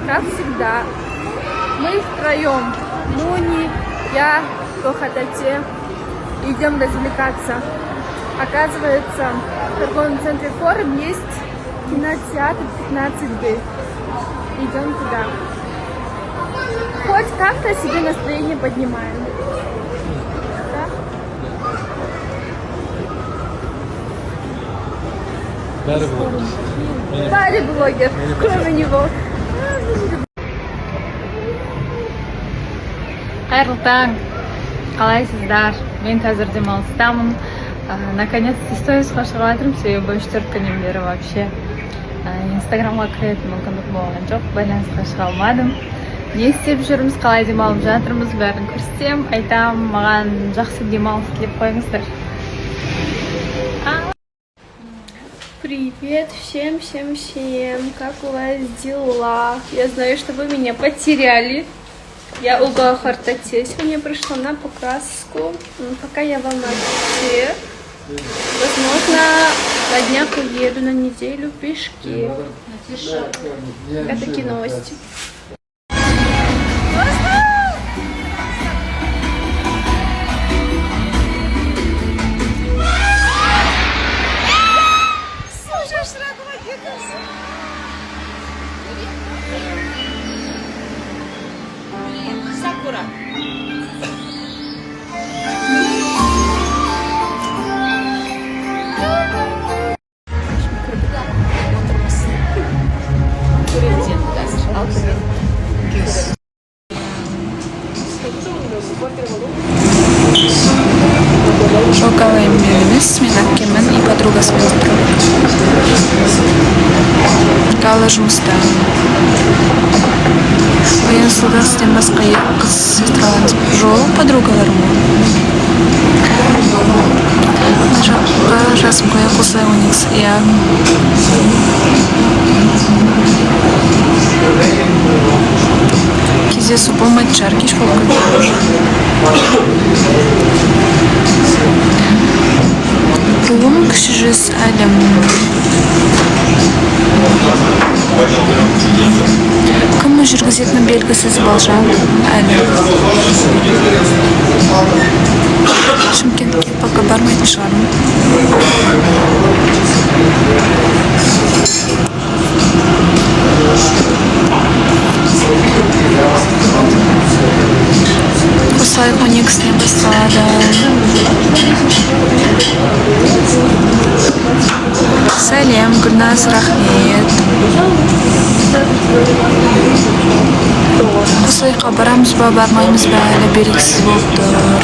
как всегда. Мы втроем, Муни, я, Тохатате, идем развлекаться. Оказывается, в торговом центре Форум есть кинотеатр 15D. Идем туда. Хоть как-то себе настроение поднимаем. Барри блогер, кроме него. Қайырлы таң, қалайсыздар? Мен қазір демалыстамын. Наконец-то сторисқа шығып жатырмын, себебі 3-4 күннен бері вообще инстаграмға кіретін мүмкіндік болған жоқ, байланысқа шыға алмадым. Не істеп жүрміз, қалай демалып жатырмыз, бәрін көрсетем, айтам, маған жақсы демалыс тілеп қойыңыздар. Привет всем! Как у вас дела? Я знаю, что вы меня потеряли. Я у Хартате сегодня пришла на покраску. Пока я в Алмате. Возможно, на днях уеду на неделю пешки. Это такие новости. Сакура. Шоковые мюнес, Минаккемен и подруга с метро. Кала жұмыста. Баян Сұлтанстен басқа қыз сестраларымыз жол подругалар ма? Мына жаққа жасым қоя қосылай ойнайсыз. Иә. Кездесу болмайды шығар, кеш болып кетті. Руым кіші жүз әлім. Кім жүргізетіні белгісіз балжан әлі. Шымкентке пока бармайтын шығармын. Қосылай 12-тен басталады. Сәлем, Гүлназ, рахмет. Қосылайға барамыз ба, бармаймыз ба, әлі белгісіз болып тұр.